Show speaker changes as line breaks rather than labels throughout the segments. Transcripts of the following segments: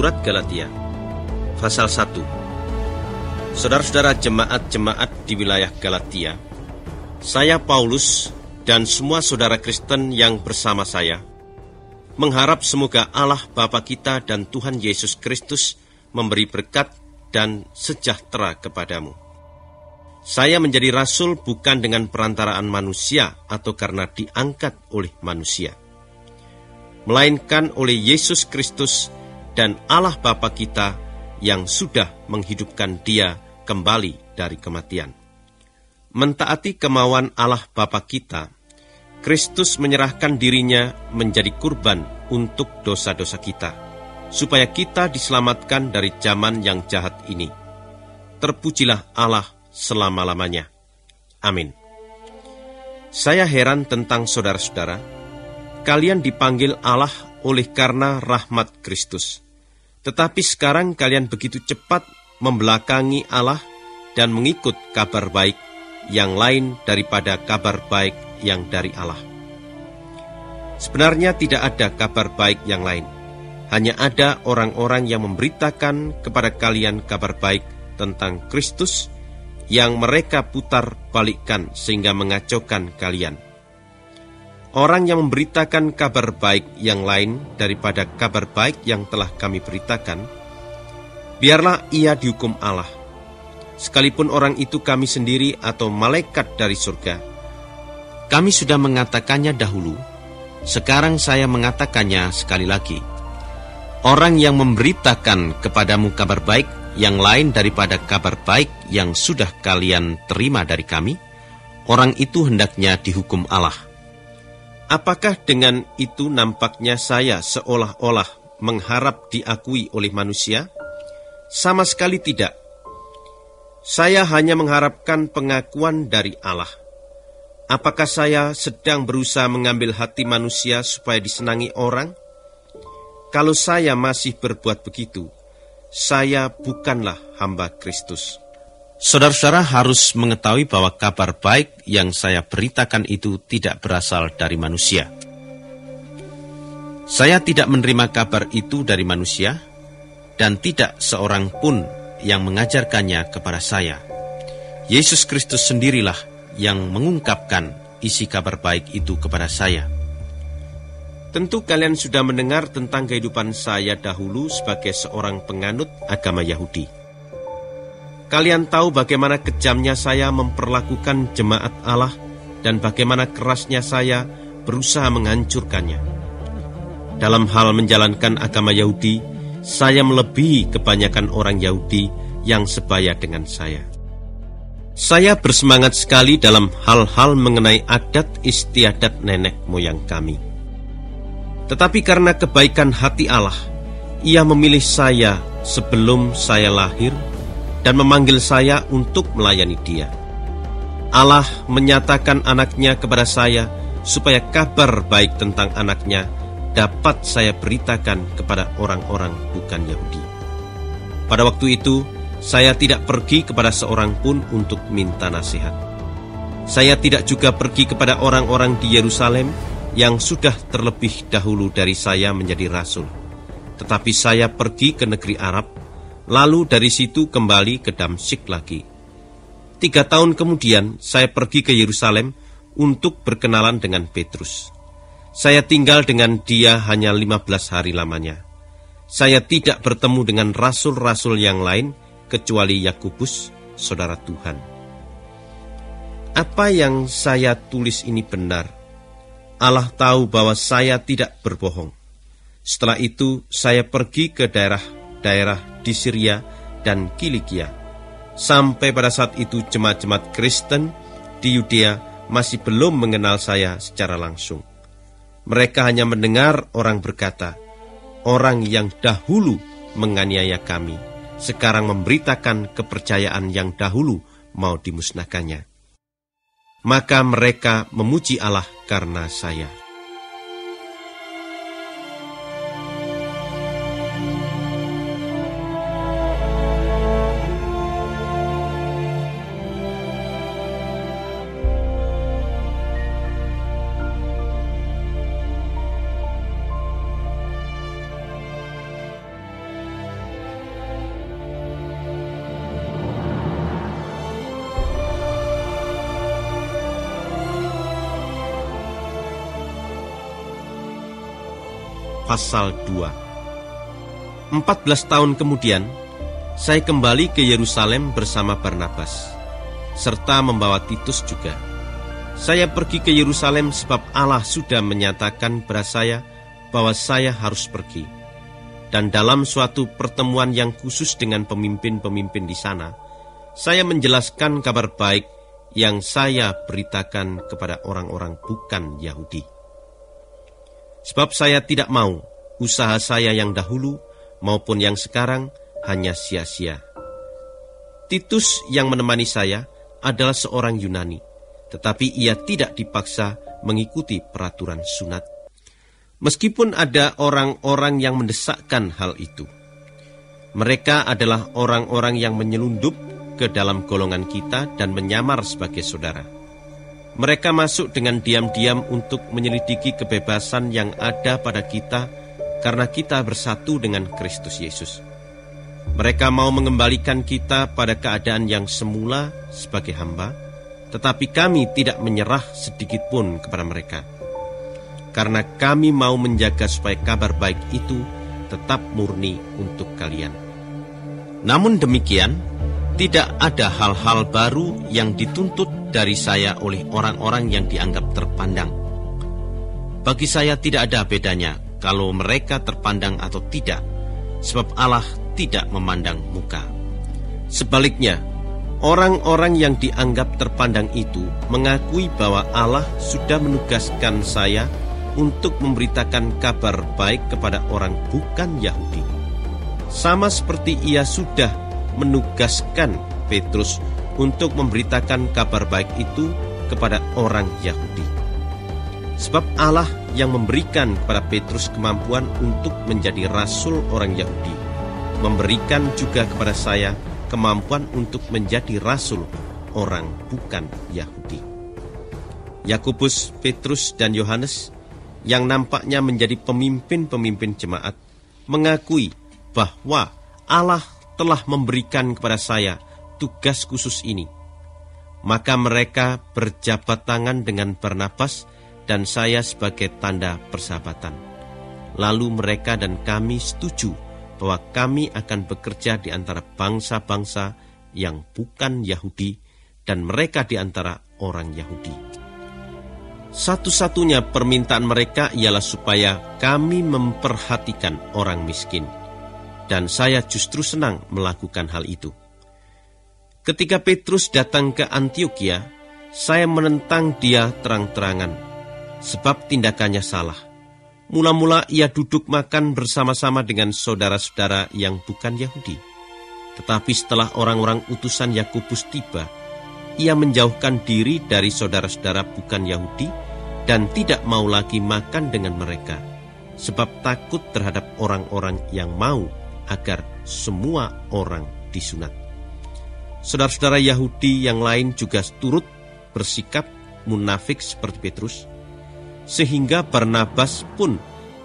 Surat Galatia, pasal 1. Saudara-saudara jemaat-jemaat di wilayah Galatia, saya Paulus dan semua saudara Kristen yang bersama saya mengharap semoga Allah Bapa kita dan Tuhan Yesus Kristus memberi berkat dan sejahtera kepadamu. Saya menjadi rasul bukan dengan perantaraan manusia atau karena diangkat oleh manusia, melainkan oleh Yesus Kristus dan Allah Bapa kita yang sudah menghidupkan Dia kembali dari kematian. Mentaati kemauan Allah Bapa kita, Kristus menyerahkan dirinya menjadi kurban untuk dosa-dosa kita, supaya kita diselamatkan dari zaman yang jahat ini. Terpujilah Allah selama-lamanya. Amin. Saya heran tentang saudara-saudara. Kalian dipanggil Allah oleh karena rahmat Kristus. Tetapi sekarang kalian begitu cepat membelakangi Allah dan mengikut kabar baik yang lain daripada kabar baik yang dari Allah. Sebenarnya tidak ada kabar baik yang lain. Hanya ada orang-orang yang memberitakan kepada kalian kabar baik tentang Kristus yang mereka putar balikkan sehingga mengacaukan kalian. Orang yang memberitakan kabar baik yang lain daripada kabar baik yang telah kami beritakan, biarlah ia dihukum Allah. Sekalipun orang itu kami sendiri atau malaikat dari surga. Kami sudah mengatakannya dahulu, sekarang saya mengatakannya sekali lagi. Orang yang memberitakan kepadamu kabar baik yang lain daripada kabar baik yang sudah kalian terima dari kami, orang itu hendaknya dihukum Allah. Apakah dengan itu nampaknya saya seolah-olah mengharap diakui oleh manusia? Sama sekali tidak. Saya hanya mengharapkan pengakuan dari Allah. Apakah saya sedang berusaha mengambil hati manusia supaya disenangi orang? Kalau saya masih berbuat begitu, saya bukanlah hamba Kristus. Saudara-saudara harus mengetahui bahwa kabar baik yang saya beritakan itu tidak berasal dari manusia. Saya tidak menerima kabar itu dari manusia, dan tidak seorang pun yang mengajarkannya kepada saya. Yesus Kristus sendirilah yang mengungkapkan isi kabar baik itu kepada saya. Tentu kalian sudah mendengar tentang kehidupan saya dahulu sebagai seorang penganut agama Yahudi. Kalian tahu bagaimana kejamnya saya memperlakukan jemaat Allah dan bagaimana kerasnya saya berusaha menghancurkannya. Dalam hal menjalankan agama Yahudi, saya melebihi kebanyakan orang Yahudi yang sebaya dengan saya. Saya bersemangat sekali dalam hal-hal mengenai adat istiadat nenek moyang kami. Tetapi karena kebaikan hati Allah, Ia memilih saya sebelum saya lahir dan memanggil saya untuk melayani Dia. Allah menyatakan anaknya kepada saya supaya kabar baik tentang anaknya dapat saya beritakan kepada orang-orang bukan Yahudi. Pada waktu itu, saya tidak pergi kepada seorang pun untuk minta nasihat. Saya tidak juga pergi kepada orang-orang di Yerusalem yang sudah terlebih dahulu dari saya menjadi rasul. Tetapi saya pergi ke negeri Arab, lalu dari situ kembali ke Damsyik lagi. 3 tahun kemudian saya pergi ke Yerusalem untuk berkenalan dengan Petrus. Saya tinggal dengan dia hanya 15 hari lamanya. Saya tidak bertemu dengan rasul-rasul yang lain kecuali Yakobus, saudara Tuhan. Apa yang saya tulis ini benar. Allah tahu bahwa saya tidak berbohong. Setelah itu saya pergi ke daerah di Syria dan Kilikia. Sampai pada saat itu jemaat-jemaat Kristen di Yudea masih belum mengenal saya secara langsung. Mereka hanya mendengar orang berkata, orang yang dahulu menganiaya kami, sekarang memberitakan kepercayaan yang dahulu mau dimusnahkannya. Maka mereka memuji Allah karena saya. pasal 2. 14 tahun kemudian, saya kembali ke Yerusalem bersama Barnabas, serta membawa Titus juga. Saya pergi ke Yerusalem sebab Allah sudah menyatakan kepada saya bahwa saya harus pergi. Dan dalam suatu pertemuan yang khusus dengan pemimpin-pemimpin di sana, saya menjelaskan kabar baik yang saya beritakan kepada orang-orang bukan Yahudi. Sebab saya tidak mau usaha saya yang dahulu maupun yang sekarang hanya sia-sia. Titus yang menemani saya adalah seorang Yunani, tetapi ia tidak dipaksa mengikuti peraturan sunat. Meskipun ada orang-orang yang mendesakkan hal itu, mereka adalah orang-orang yang menyelundup ke dalam golongan kita dan menyamar sebagai saudara. Mereka masuk dengan diam-diam untuk menyelidiki kebebasan yang ada pada kita karena kita bersatu dengan Kristus Yesus. Mereka mau mengembalikan kita pada keadaan yang semula sebagai hamba, tetapi kami tidak menyerah sedikit pun kepada mereka. Karena kami mau menjaga supaya kabar baik itu tetap murni untuk kalian. Namun demikian, tidak ada hal-hal baru yang dituntut dari saya oleh orang-orang yang dianggap terpandang. Bagi saya tidak ada bedanya kalau mereka terpandang atau tidak, sebab Allah tidak memandang muka. Sebaliknya, orang-orang yang dianggap terpandang itu mengakui bahwa Allah sudah menugaskan saya untuk memberitakan kabar baik kepada orang bukan Yahudi. Sama seperti ia sudah menugaskan Petrus untuk memberitakan kabar baik itu kepada orang Yahudi. Sebab Allah yang memberikan kepada Petrus kemampuan untuk menjadi rasul orang Yahudi, memberikan juga kepada saya kemampuan untuk menjadi rasul orang bukan Yahudi. Yakobus, Petrus, dan Yohanes yang nampaknya menjadi pemimpin-pemimpin jemaat mengakui bahwa Allah telah memberikan kepada saya tugas khusus ini. Maka mereka berjabat tangan dengan Barnabas dan saya sebagai tanda persahabatan. Lalu mereka dan kami setuju bahwa kami akan bekerja di antara bangsa-bangsa yang bukan Yahudi dan mereka di antara orang Yahudi. Satu-satunya permintaan mereka ialah supaya kami memperhatikan orang miskin, dan saya justru senang melakukan hal itu. Ketika Petrus datang ke Antiokhia, saya menentang dia terang-terangan, sebab tindakannya salah. Mula-mula ia duduk makan bersama-sama dengan saudara-saudara yang bukan Yahudi. Tetapi setelah orang-orang utusan Yakobus tiba, ia menjauhkan diri dari saudara-saudara bukan Yahudi dan tidak mau lagi makan dengan mereka, sebab takut terhadap orang-orang yang mau agar semua orang disunat. Saudara-saudara Yahudi yang lain juga turut bersikap munafik seperti Petrus, sehingga Barnabas pun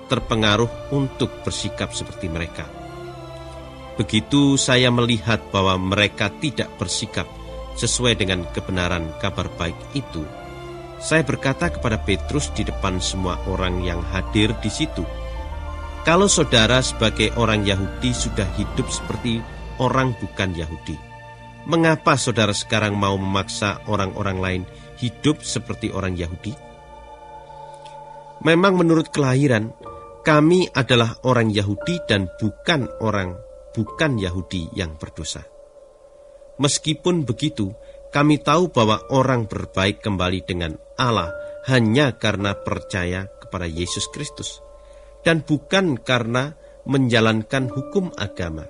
terpengaruh untuk bersikap seperti mereka. Begitu saya melihat bahwa mereka tidak bersikap sesuai dengan kebenaran kabar baik itu, saya berkata kepada Petrus di depan semua orang yang hadir di situ, "Kalau saudara sebagai orang Yahudi sudah hidup seperti orang bukan Yahudi, mengapa saudara sekarang mau memaksa orang-orang lain hidup seperti orang Yahudi? Memang menurut kelahiran, kami adalah orang Yahudi dan bukan orang bukan Yahudi yang berdosa. Meskipun begitu, kami tahu bahwa orang berbaik kembali dengan Allah hanya karena percaya kepada Yesus Kristus, dan bukan karena menjalankan hukum agama.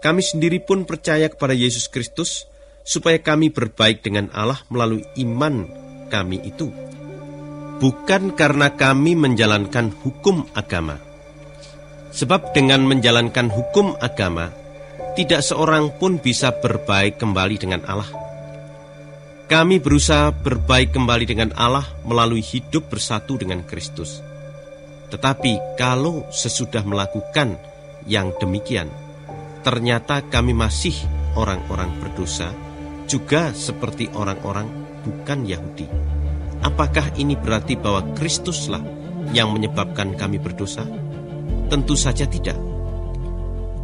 Kami sendiri pun percaya kepada Yesus Kristus, supaya kami berbaik dengan Allah melalui iman kami itu, bukan karena kami menjalankan hukum agama. Sebab dengan menjalankan hukum agama, tidak seorang pun bisa berbaik kembali dengan Allah. Kami berusaha berbaik kembali dengan Allah melalui hidup bersatu dengan Kristus. Tetapi kalau sesudah melakukan yang demikian, ternyata kami masih orang-orang berdosa, juga seperti orang-orang bukan Yahudi. Apakah ini berarti bahwa Kristuslah yang menyebabkan kami berdosa? Tentu saja tidak.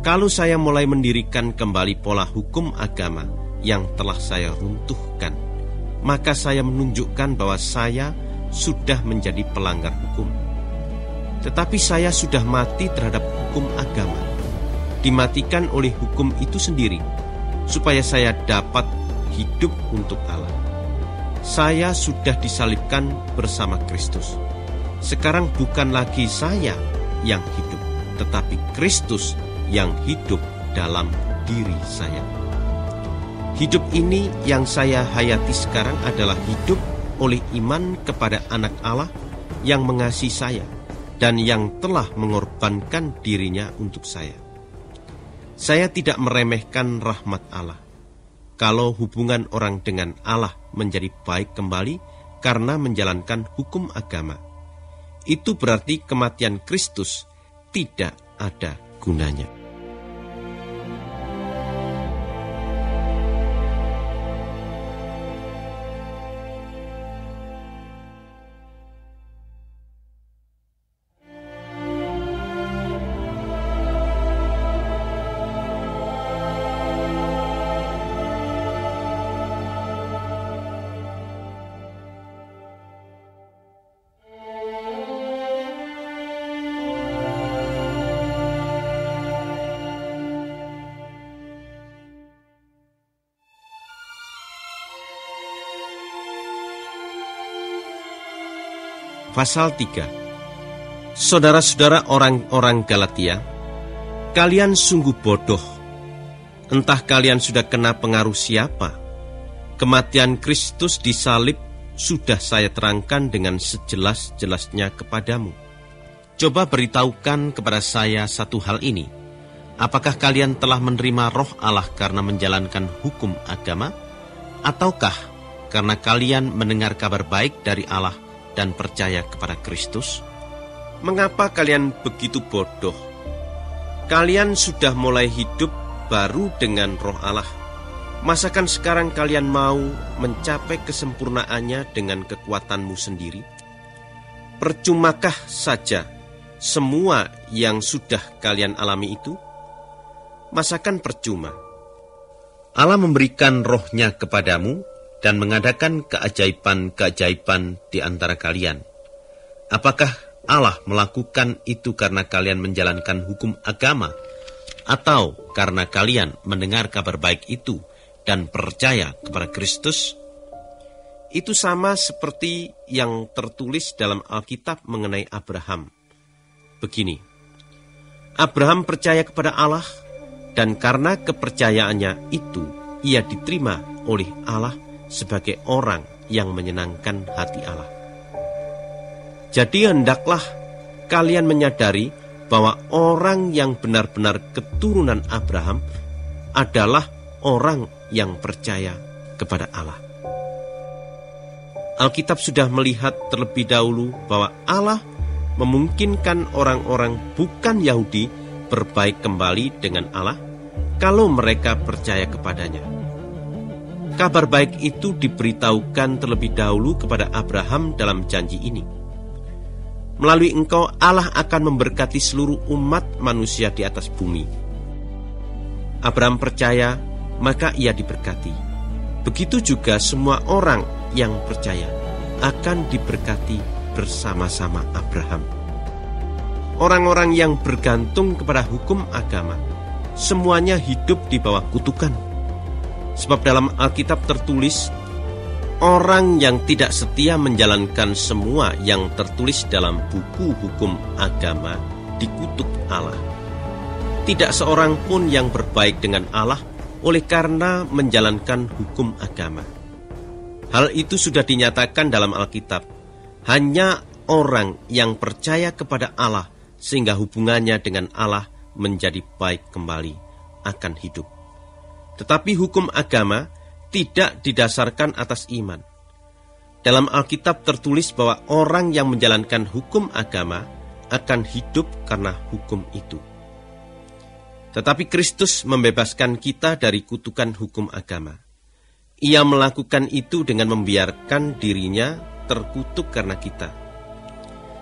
Kalau saya mulai mendirikan kembali pola hukum agama yang telah saya runtuhkan, maka saya menunjukkan bahwa saya sudah menjadi pelanggar hukum. Tetapi saya sudah mati terhadap hukum agama, dimatikan oleh hukum itu sendiri, supaya saya dapat hidup untuk Allah. Saya sudah disalibkan bersama Kristus. Sekarang bukan lagi saya yang hidup, tetapi Kristus yang hidup dalam diri saya. Hidup ini yang saya hayati sekarang adalah hidup oleh iman kepada Anak Allah yang mengasihi saya dan yang telah mengorbankan dirinya untuk saya. Saya tidak meremehkan rahmat Allah. Kalau hubungan orang dengan Allah menjadi baik kembali karena menjalankan hukum agama, itu berarti kematian Kristus tidak ada gunanya. Pasal 3. Saudara-saudara orang-orang Galatia, kalian sungguh bodoh. Entah kalian sudah kena pengaruh siapa. Kematian Kristus di salib sudah saya terangkan dengan sejelas-jelasnya kepadamu. Coba beritahukan kepada saya satu hal ini. Apakah kalian telah menerima roh Allah karena menjalankan hukum agama? Ataukah karena kalian mendengar kabar baik dari Allah dan percaya kepada Kristus? Mengapa kalian begitu bodoh? Kalian sudah mulai hidup baru dengan roh Allah. Masakan sekarang kalian mau mencapai kesempurnaannya dengan kekuatanmu sendiri? Percumakah saja semua yang sudah kalian alami itu? Masakan percuma? Allah memberikan rohnya kepadamu dan mengadakan keajaiban-keajaiban di antara kalian. Apakah Allah melakukan itu karena kalian menjalankan hukum agama, atau karena kalian mendengar kabar baik itu dan percaya kepada Kristus? Itu sama seperti yang tertulis dalam Alkitab mengenai Abraham. Begini, Abraham percaya kepada Allah, dan karena kepercayaannya itu, ia diterima oleh Allah sebagai orang yang menyenangkan hati Allah. Jadi hendaklah kalian menyadari bahwa orang yang benar-benar keturunan Abraham adalah orang yang percaya kepada Allah. Alkitab sudah melihat terlebih dahulu bahwa Allah memungkinkan orang-orang bukan Yahudi berbaik kembali dengan Allah kalau mereka percaya kepadanya. Kabar baik itu diberitahukan terlebih dahulu kepada Abraham dalam janji ini. Melalui engkau Allah akan memberkati seluruh umat manusia di atas bumi. Abraham percaya, maka ia diberkati. Begitu juga semua orang yang percaya akan diberkati bersama-sama Abraham. Orang-orang yang bergantung kepada hukum agama, semuanya hidup di bawah kutukan. Sebab dalam Alkitab tertulis, orang yang tidak setia menjalankan semua yang tertulis dalam buku hukum agama dikutuk Allah. Tidak seorang pun yang berbaik dengan Allah oleh karena menjalankan hukum agama. Hal itu sudah dinyatakan dalam Alkitab. Hanya orang yang percaya kepada Allah sehingga hubungannya dengan Allah menjadi baik kembali akan hidup. Tetapi hukum agama tidak didasarkan atas iman. Dalam Alkitab tertulis bahwa orang yang menjalankan hukum agama akan hidup karena hukum itu. Tetapi Kristus membebaskan kita dari kutukan hukum agama. Ia melakukan itu dengan membiarkan dirinya terkutuk karena kita.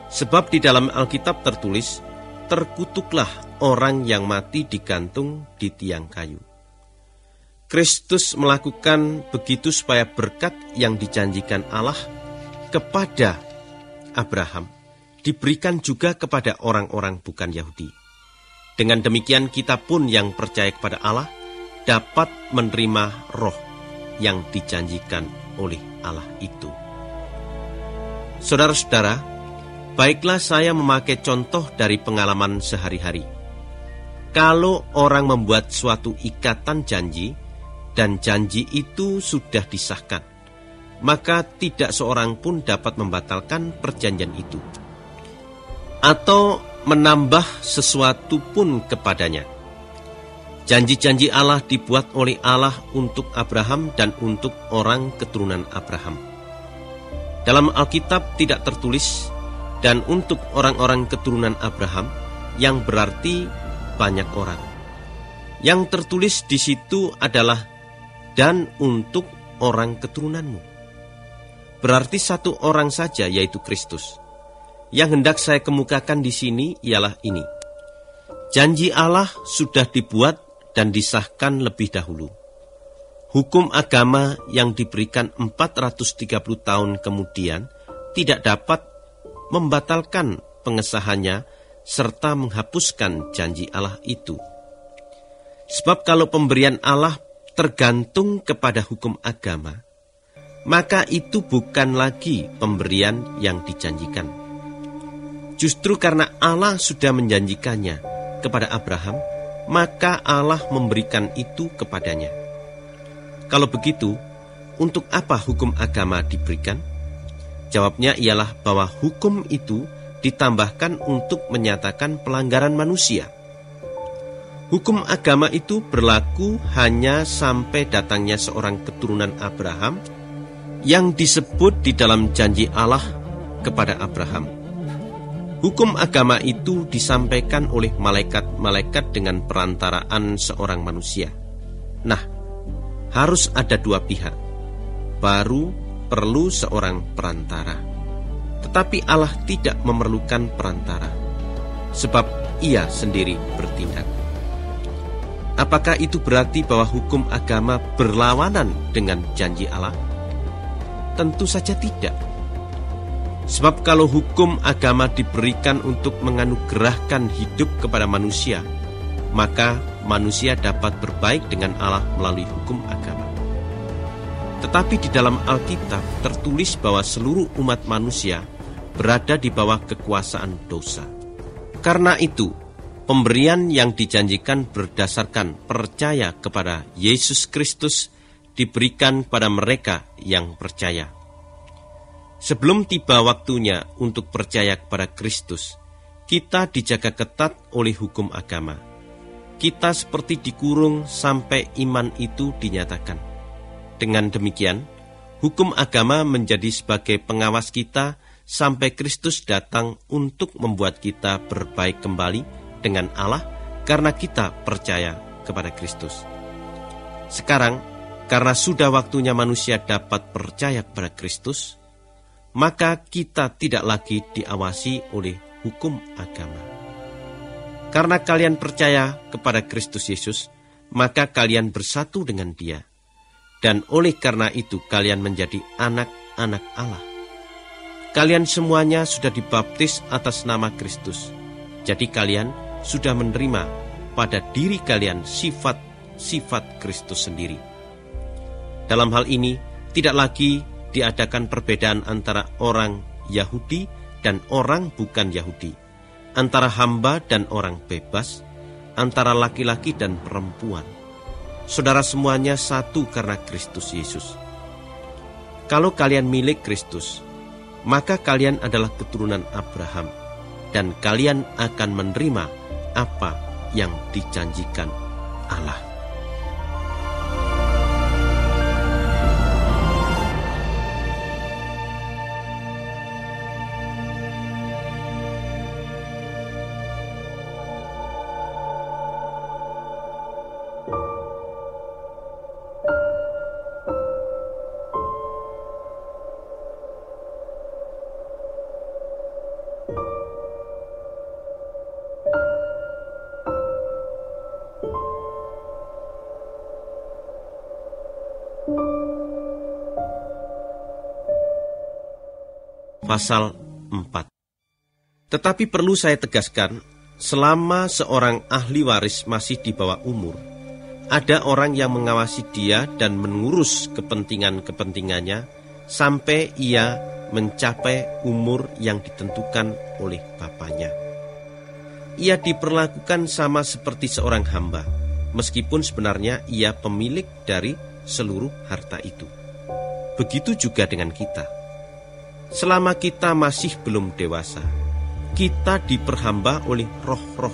Sebab di dalam Alkitab tertulis, terkutuklah orang yang mati digantung di tiang kayu. Kristus melakukan begitu supaya berkat yang dijanjikan Allah kepada Abraham diberikan juga kepada orang-orang bukan Yahudi. Dengan demikian kita pun yang percaya kepada Allah dapat menerima roh yang dijanjikan oleh Allah itu. Saudara-saudara, baiklah saya memakai contoh dari pengalaman sehari-hari. Kalau orang membuat suatu ikatan janji, dan janji itu sudah disahkan, maka tidak seorang pun dapat membatalkan perjanjian itu, atau menambah sesuatu pun kepadanya. Janji-janji Allah dibuat oleh Allah untuk Abraham dan untuk orang keturunan Abraham. Dalam Alkitab tidak tertulis, dan untuk orang-orang keturunan Abraham, yang berarti banyak orang. Yang tertulis di situ adalah dan untuk orang keturunanmu. Berarti satu orang saja, yaitu Kristus. Yang hendak saya kemukakan di sini ialah ini. Janji Allah sudah dibuat dan disahkan lebih dahulu. Hukum agama yang diberikan 430 tahun kemudian tidak dapat membatalkan pengesahannya serta menghapuskan janji Allah itu. Sebab kalau pemberian Allah tergantung kepada hukum agama, maka itu bukan lagi pemberian yang dijanjikan. Justru karena Allah sudah menjanjikannya kepada Abraham, maka Allah memberikan itu kepadanya. Kalau begitu, untuk apa hukum agama diberikan? Jawabnya ialah bahwa hukum itu ditambahkan untuk menyatakan pelanggaran manusia. Hukum agama itu berlaku hanya sampai datangnya seorang keturunan Abraham yang disebut di dalam janji Allah kepada Abraham. Hukum agama itu disampaikan oleh malaikat-malaikat dengan perantaraan seorang manusia. Nah, harus ada dua pihak, baru perlu seorang perantara. Tetapi Allah tidak memerlukan perantara, sebab Ia sendiri bertindak. Apakah itu berarti bahwa hukum agama berlawanan dengan janji Allah? Tentu saja tidak. Sebab kalau hukum agama diberikan untuk menganugerahkan hidup kepada manusia, maka manusia dapat berbaik dengan Allah melalui hukum agama. Tetapi di dalam Alkitab tertulis bahwa seluruh umat manusia berada di bawah kekuasaan dosa. Karena itu, pemberian yang dijanjikan berdasarkan percaya kepada Yesus Kristus diberikan pada mereka yang percaya. Sebelum tiba waktunya untuk percaya kepada Kristus, kita dijaga ketat oleh hukum agama. Kita seperti dikurung sampai iman itu dinyatakan. Dengan demikian, hukum agama menjadi sebagai pengawas kita sampai Kristus datang untuk membuat kita berbaik kembali dengan Allah karena kita percaya kepada Kristus. Sekarang, karena sudah waktunya manusia dapat percaya kepada Kristus, maka kita tidak lagi diawasi oleh hukum agama. Karena kalian percaya kepada Kristus Yesus, maka kalian bersatu dengan Dia. Dan oleh karena itu kalian menjadi anak-anak Allah. Kalian semuanya sudah dibaptis atas nama Kristus. Jadi kalian sudah menerima pada diri kalian sifat-sifat Kristus sendiri. Dalam hal ini tidak lagi diadakan perbedaan antara orang Yahudi dan orang bukan Yahudi, antara hamba dan orang bebas, antara laki-laki dan perempuan. Saudara semuanya satu karena Kristus Yesus. Kalau kalian milik Kristus, maka kalian adalah keturunan Abraham, dan kalian akan menerima apa yang dijanjikan Allah. Pasal 4. Tetapi perlu saya tegaskan, selama seorang ahli waris masih di bawah umur, ada orang yang mengawasi dia dan mengurus kepentingan-kepentingannya sampai ia mencapai umur yang ditentukan oleh bapaknya. Ia diperlakukan sama seperti seorang hamba, meskipun sebenarnya ia pemilik dari seluruh harta itu. Begitu juga dengan kita. Selama kita masih belum dewasa, kita diperhamba oleh roh-roh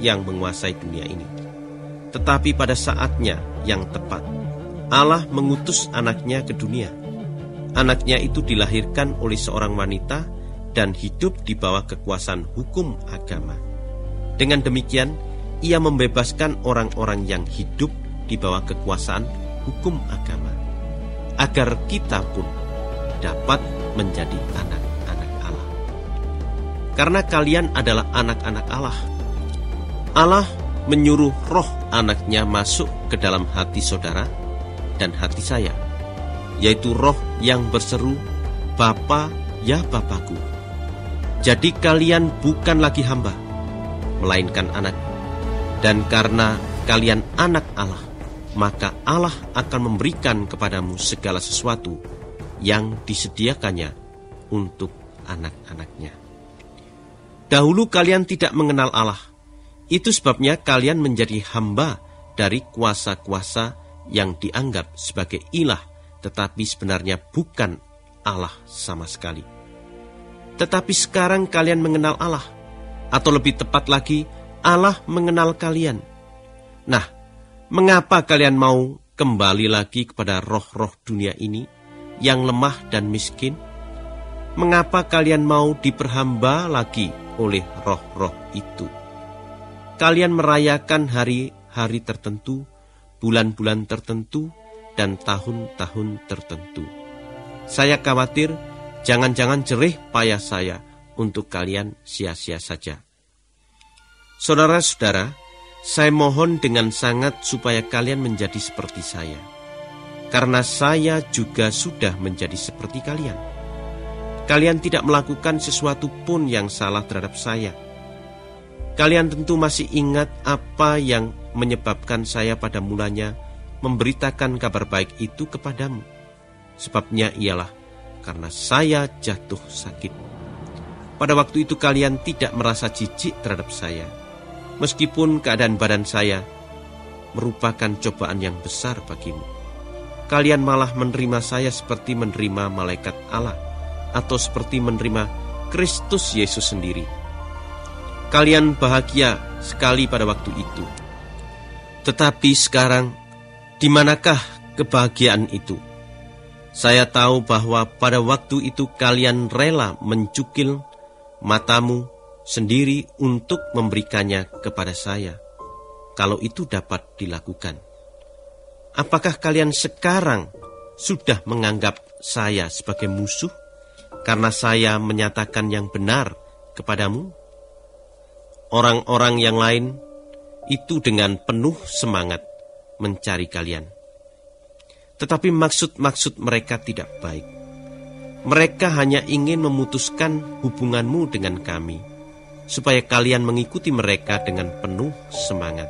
yang menguasai dunia ini. Tetapi pada saatnya yang tepat, Allah mengutus anaknya ke dunia. Anaknya itu dilahirkan oleh seorang wanita dan hidup di bawah kekuasaan hukum agama. Dengan demikian, ia membebaskan orang-orang yang hidup di bawah kekuasaan hukum agama, agar kita pun dapat menjadi anak-anak Allah. Karena kalian adalah anak-anak Allah, Allah menyuruh roh anaknya masuk ke dalam hati saudara dan hati saya, yaitu roh yang berseru, Bapa, ya Bapakku. Jadi kalian bukan lagi hamba, melainkan anak. Dan karena kalian anak Allah, maka Allah akan memberikan kepadamu segala sesuatu yang disediakannya untuk anak-anaknya. Dahulu kalian tidak mengenal Allah. Itu sebabnya kalian menjadi hamba dari kuasa-kuasa yang dianggap sebagai ilah, tetapi sebenarnya bukan Allah sama sekali. Tetapi sekarang kalian mengenal Allah, atau lebih tepat lagi, Allah mengenal kalian. Nah, mengapa kalian mau kembali lagi kepada roh-roh dunia ini yang lemah dan miskin? Mengapa kalian mau diperhamba lagi oleh roh-roh itu? Kalian merayakan hari-hari tertentu, bulan-bulan tertentu, dan tahun-tahun tertentu. Saya khawatir jangan-jangan jerih payah saya untuk kalian sia-sia saja. Saudara-saudara, saya mohon dengan sangat supaya kalian menjadi seperti saya, karena saya juga sudah menjadi seperti kalian. Kalian tidak melakukan sesuatu pun yang salah terhadap saya. Kalian tentu masih ingat apa yang menyebabkan saya pada mulanya memberitakan kabar baik itu kepadamu. Sebabnya ialah karena saya jatuh sakit. Pada waktu itu kalian tidak merasa jijik terhadap saya, meskipun keadaan badan saya merupakan cobaan yang besar bagimu. Kalian malah menerima saya seperti menerima malaikat Allah, atau seperti menerima Kristus Yesus sendiri. Kalian bahagia sekali pada waktu itu. Tetapi sekarang, di manakah kebahagiaan itu? Saya tahu bahwa pada waktu itu kalian rela mencukil matamu sendiri untuk memberikannya kepada saya, kalau itu dapat dilakukan. Apakah kalian sekarang sudah menganggap saya sebagai musuh karena saya menyatakan yang benar kepadamu? Orang-orang yang lain itu dengan penuh semangat mencari kalian, tetapi maksud-maksud mereka tidak baik. Mereka hanya ingin memutuskan hubunganmu dengan kami, supaya kalian mengikuti mereka dengan penuh semangat.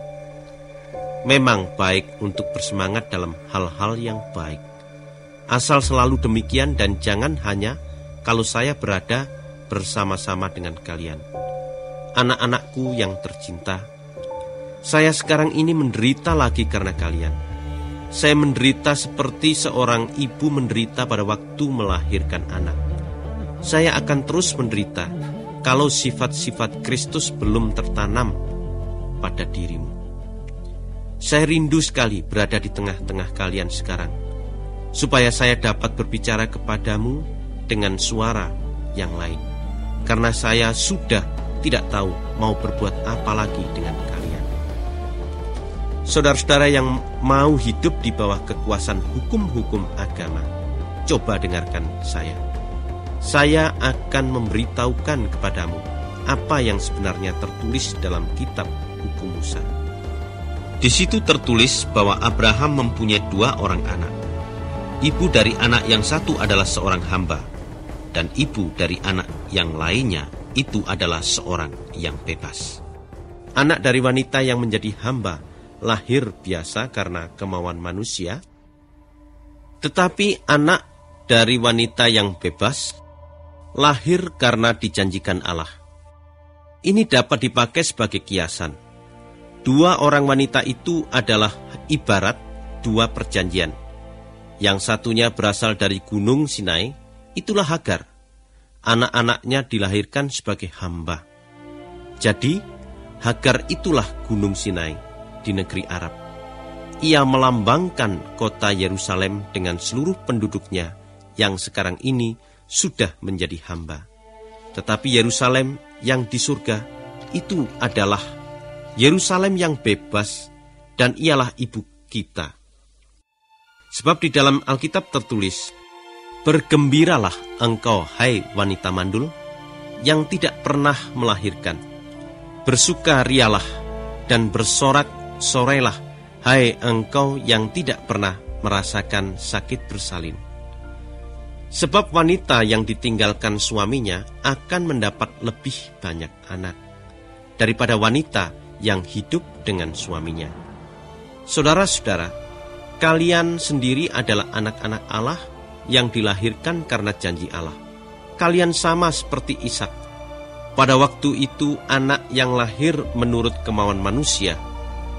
Memang baik untuk bersemangat dalam hal-hal yang baik, asal selalu demikian dan jangan hanya kalau saya berada bersama-sama dengan kalian. Anak-anakku yang tercinta, saya sekarang ini menderita lagi karena kalian. Saya menderita seperti seorang ibu menderita pada waktu melahirkan anak. Saya akan terus menderita kalau sifat-sifat Kristus belum tertanam pada dirimu. Saya rindu sekali berada di tengah-tengah kalian sekarang, supaya saya dapat berbicara kepadamu dengan suara yang lain, karena saya sudah tidak tahu mau berbuat apa lagi dengan kalian. Saudara-saudara yang mau hidup di bawah kekuasaan hukum-hukum agama, coba dengarkan saya. Saya akan memberitahukan kepadamu apa yang sebenarnya tertulis dalam kitab hukum Musa. Di situ tertulis bahwa Abraham mempunyai 2 orang anak. Ibu dari anak yang satu adalah seorang hamba, dan ibu dari anak yang lainnya itu adalah seorang yang bebas. Anak dari wanita yang menjadi hamba lahir biasa karena kemauan manusia, tetapi anak dari wanita yang bebas lahir karena dijanjikan Allah. Ini dapat dipakai sebagai kiasan. Dua orang wanita itu adalah ibarat dua perjanjian. Yang satunya berasal dari Gunung Sinai, itulah Hagar. Anak-anaknya dilahirkan sebagai hamba. Jadi, Hagar itulah Gunung Sinai di negeri Arab. Ia melambangkan kota Yerusalem dengan seluruh penduduknya yang sekarang ini sudah menjadi hamba. Tetapi Yerusalem yang di surga itu adalah Yerusalem yang bebas, dan ialah ibu kita. Sebab di dalam Alkitab tertulis, "Bergembiralah engkau, hai wanita mandul, yang tidak pernah melahirkan. Bersukarialah dan bersorak-sorailah, hai engkau yang tidak pernah merasakan sakit bersalin. Sebab wanita yang ditinggalkan suaminya akan mendapat lebih banyak anak daripada wanita yang hidup dengan suaminya." Saudara-saudara, kalian sendiri adalah anak-anak Allah yang dilahirkan karena janji Allah. Kalian sama seperti Ishak. Pada waktu itu anak yang lahir menurut kemauan manusia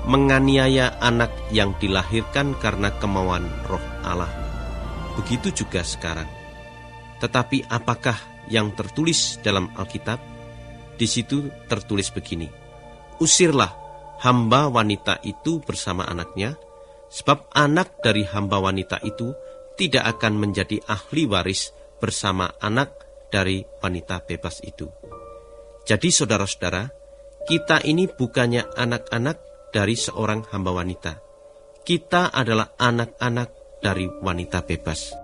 menganiaya anak yang dilahirkan karena kemauan Roh Allah. Begitu juga sekarang. Tetapi apakah yang tertulis dalam Alkitab? Di situ tertulis begini, "Usirlah hamba wanita itu bersama anaknya, sebab anak dari hamba wanita itu tidak akan menjadi ahli waris bersama anak dari wanita bebas itu." Jadi saudara-saudara, kita ini bukannya anak-anak dari seorang hamba wanita. Kita adalah anak-anak dari wanita bebas.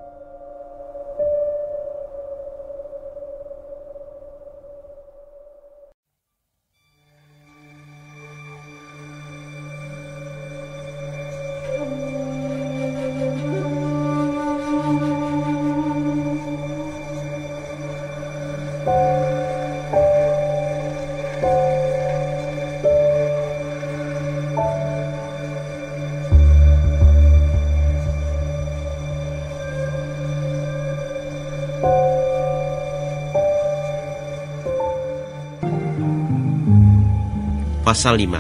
Pasal 5.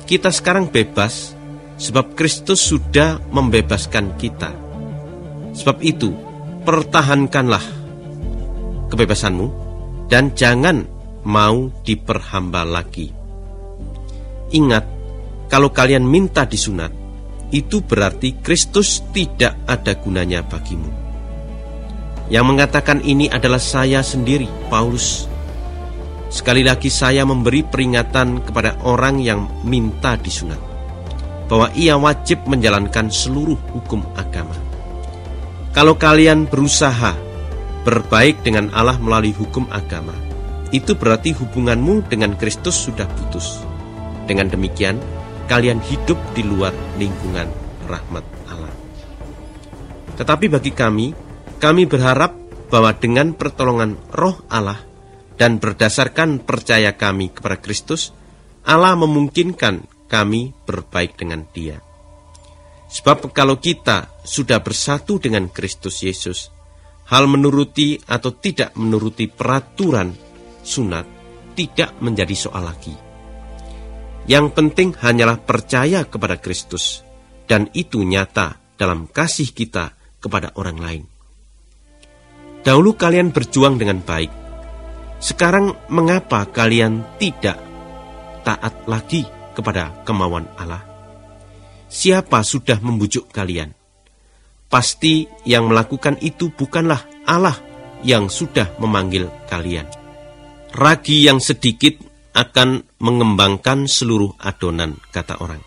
Kita sekarang bebas sebab Kristus sudah membebaskan kita. Sebab itu, pertahankanlah kebebasanmu dan jangan mau diperhamba lagi. Ingat, kalau kalian minta disunat, itu berarti Kristus tidak ada gunanya bagimu. Yang mengatakan ini adalah saya sendiri, Paulus. Sekali lagi saya memberi peringatan kepada orang yang minta disunat, bahwa ia wajib menjalankan seluruh hukum agama. Kalau kalian berusaha berbaik dengan Allah melalui hukum agama, itu berarti hubunganmu dengan Kristus sudah putus. Dengan demikian, kalian hidup di luar lingkungan rahmat Allah. Tetapi bagi kami berharap bahwa dengan pertolongan Roh Allah dan berdasarkan percaya kami kepada Kristus, Allah memungkinkan kami berbaik dengan Dia. Sebab kalau kita sudah bersatu dengan Kristus Yesus, hal menuruti atau tidak menuruti peraturan sunat tidak menjadi soal lagi. Yang penting hanyalah percaya kepada Kristus, dan itu nyata dalam kasih kita kepada orang lain. Dahulu kalian berjuang dengan baik. Sekarang mengapa kalian tidak taat lagi kepada kemauan Allah? Siapa sudah membujuk kalian? Pasti yang melakukan itu bukanlah Allah yang sudah memanggil kalian. Ragi yang sedikit akan mengembangkan seluruh adonan, kata orang.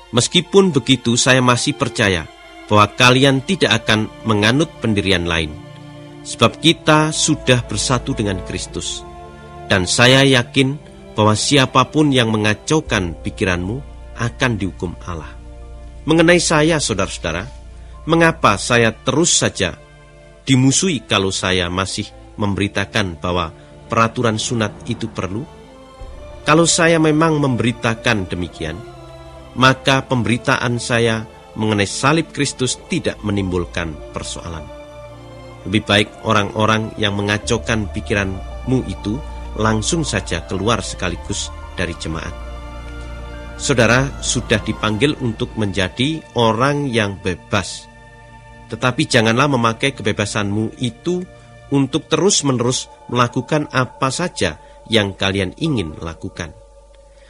Meskipun begitu, saya masih percaya bahwa kalian tidak akan menganut pendirian lain. Sebab kita sudah bersatu dengan Kristus. Dan saya yakin bahwa siapapun yang mengacaukan pikiranmu akan dihukum Allah. Mengenai saya, saudara-saudara, mengapa saya terus saja dimusuhi kalau saya masih memberitakan bahwa peraturan sunat itu perlu? Kalau saya memang memberitakan demikian, maka pemberitaan saya mengenai salib Kristus tidak menimbulkan persoalan. Lebih baik orang-orang yang mengacaukan pikiranmu itu langsung saja keluar sekaligus dari jemaat. Saudara sudah dipanggil untuk menjadi orang yang bebas. Tetapi janganlah memakai kebebasanmu itu untuk terus-menerus melakukan apa saja yang kalian ingin lakukan.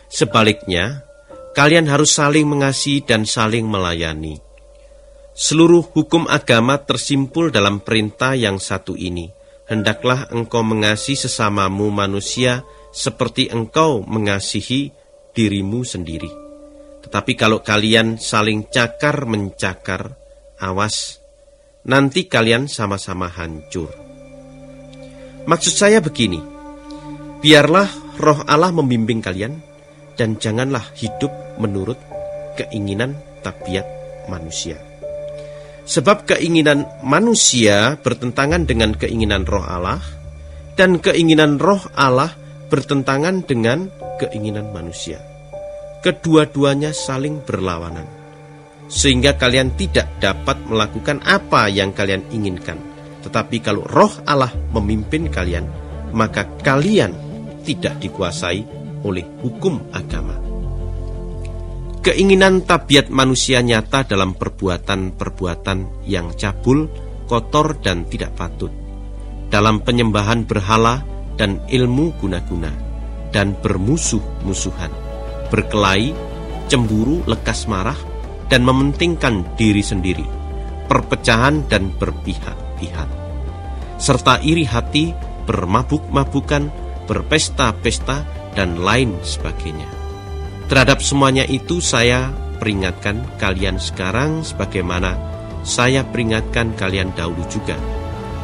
Sebaliknya, kalian harus saling mengasihi dan saling melayani. Seluruh hukum agama tersimpul dalam perintah yang satu ini. Hendaklah engkau mengasihi sesamamu manusia seperti engkau mengasihi dirimu sendiri. Tetapi kalau kalian saling cakar-mencakar, awas, nanti kalian sama-sama hancur. Maksud saya begini, biarlah Roh Allah membimbing kalian, dan janganlah hidup menurut keinginan tabiat manusia. Sebab keinginan manusia bertentangan dengan keinginan Roh Allah, dan keinginan Roh Allah bertentangan dengan keinginan manusia. Kedua-duanya saling berlawanan, sehingga kalian tidak dapat melakukan apa yang kalian inginkan. Tetapi kalau Roh Allah memimpin kalian, maka kalian tidak dikuasai oleh hukum agama. Keinginan tabiat manusia nyata dalam perbuatan-perbuatan yang cabul, kotor dan tidak patut, dalam penyembahan berhala dan ilmu guna-guna, dan bermusuh-musuhan, berkelahi, cemburu, lekas marah, dan mementingkan diri sendiri, perpecahan dan berpihak-pihak, serta iri hati, bermabuk-mabukan, berpesta-pesta, dan lain sebagainya. Terhadap semuanya itu saya peringatkan kalian sekarang sebagaimana saya peringatkan kalian dahulu juga,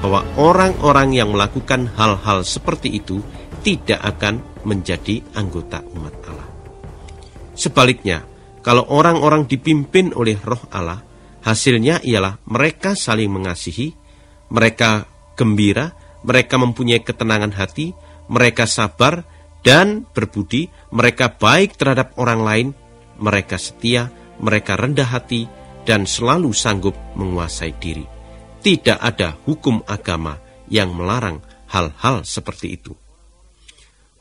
bahwa orang-orang yang melakukan hal-hal seperti itu tidak akan menjadi anggota umat Allah. Sebaliknya, kalau orang-orang dipimpin oleh Roh Allah, hasilnya ialah mereka saling mengasihi, mereka gembira, mereka mempunyai ketenangan hati, mereka sabar dan berbudi, mereka baik terhadap orang lain, mereka setia, mereka rendah hati, dan selalu sanggup menguasai diri. Tidak ada hukum agama yang melarang hal-hal seperti itu.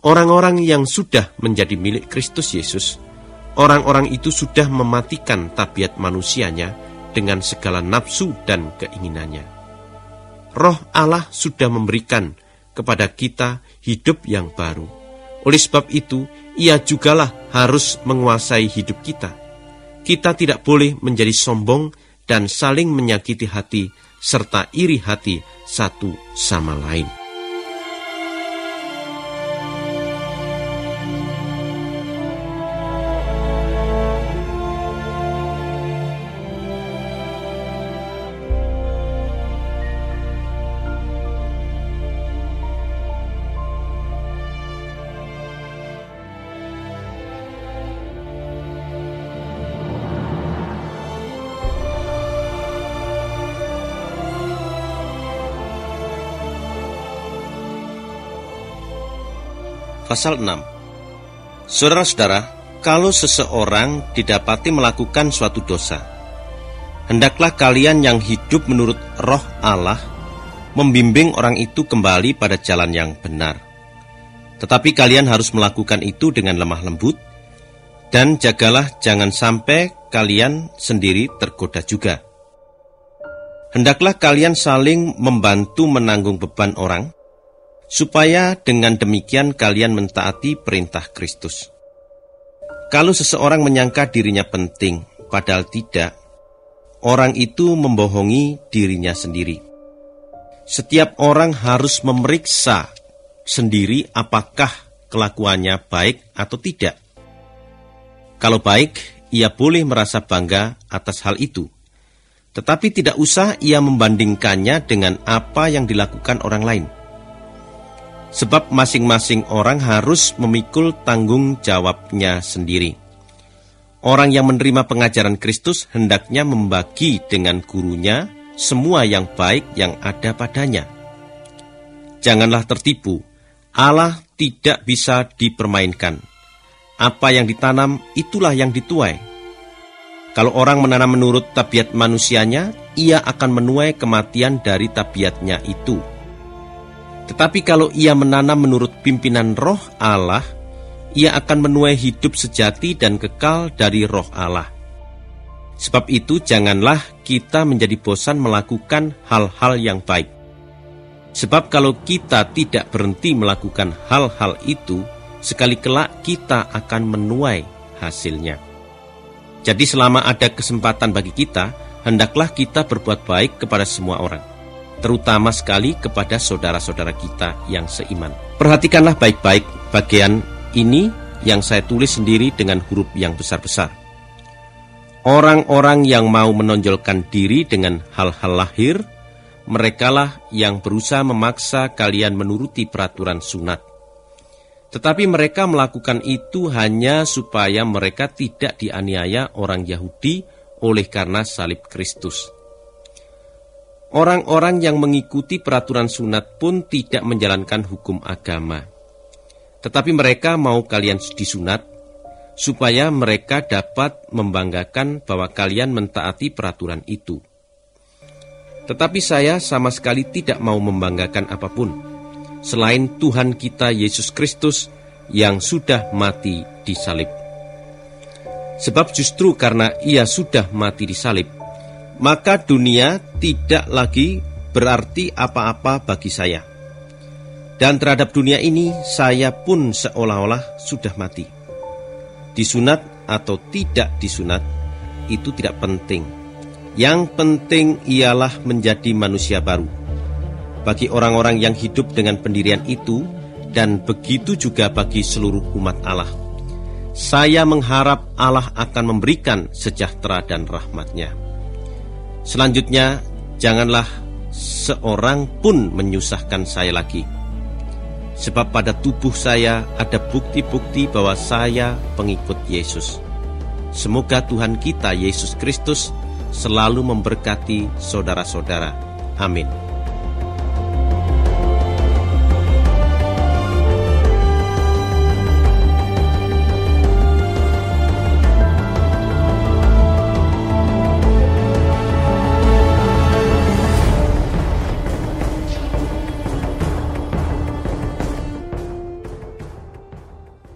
Orang-orang yang sudah menjadi milik Kristus Yesus, orang-orang itu sudah mematikan tabiat manusianya dengan segala nafsu dan keinginannya. Roh Allah sudah memberikan kepada kita hidup yang baru. Oleh sebab itu, Ia jugalah harus menguasai hidup kita. Kita tidak boleh menjadi sombong dan saling menyakiti hati, serta iri hati satu sama lain. Pasal 6. Saudara-saudara, kalau seseorang didapati melakukan suatu dosa, hendaklah kalian yang hidup menurut Roh Allah membimbing orang itu kembali pada jalan yang benar. Tetapi kalian harus melakukan itu dengan lemah lembut, dan jagalah jangan sampai kalian sendiri tergoda juga. Hendaklah kalian saling membantu menanggung beban orang, supaya dengan demikian kalian mentaati perintah Kristus. Kalau seseorang menyangka dirinya penting, padahal tidak, orang itu membohongi dirinya sendiri. Setiap orang harus memeriksa sendiri apakah kelakuannya baik atau tidak. Kalau baik, ia boleh merasa bangga atas hal itu. Tetapi tidak usah ia membandingkannya dengan apa yang dilakukan orang lain. Sebab masing-masing orang harus memikul tanggung jawabnya sendiri. Orang yang menerima pengajaran Kristus hendaknya membagi dengan gurunya semua yang baik yang ada padanya. Janganlah tertipu, Allah tidak bisa dipermainkan. Apa yang ditanam, itulah yang dituai. Kalau orang menanam menurut tabiat manusianya, ia akan menuai kematian dari tabiatnya itu. Tetapi kalau ia menanam menurut pimpinan Roh Allah, ia akan menuai hidup sejati dan kekal dari Roh Allah. Sebab itu janganlah kita menjadi bosan melakukan hal-hal yang baik. Sebab kalau kita tidak berhenti melakukan hal-hal itu, sekali kelak kita akan menuai hasilnya. Jadi selama ada kesempatan bagi kita, hendaklah kita berbuat baik kepada semua orang, terutama sekali kepada saudara-saudara kita yang seiman. Perhatikanlah baik-baik bagian ini yang saya tulis sendiri dengan huruf yang besar-besar. Orang-orang yang mau menonjolkan diri dengan hal-hal lahir, merekalah yang berusaha memaksa kalian menuruti peraturan sunat. Tetapi mereka melakukan itu hanya supaya mereka tidak dianiaya orang Yahudi oleh karena salib Kristus. Orang-orang yang mengikuti peraturan sunat pun tidak menjalankan hukum agama. Tetapi mereka mau kalian disunat, supaya mereka dapat membanggakan bahwa kalian mentaati peraturan itu. Tetapi saya sama sekali tidak mau membanggakan apapun, selain Tuhan kita Yesus Kristus yang sudah mati di salib. Sebab justru karena Ia sudah mati di salib, maka dunia tidak lagi berarti apa-apa bagi saya. Dan terhadap dunia ini, saya pun seolah-olah sudah mati. Disunat atau tidak disunat, itu tidak penting. Yang penting ialah menjadi manusia baru. Bagi orang-orang yang hidup dengan pendirian itu, dan begitu juga bagi seluruh umat Allah. Saya mengharap Allah akan memberikan sejahtera dan rahmat-Nya. Selanjutnya, janganlah seorang pun menyusahkan saya lagi. Sebab pada tubuh saya ada bukti-bukti bahwa saya pengikut Yesus. Semoga Tuhan kita Yesus Kristus selalu memberkati saudara-saudara. Amin.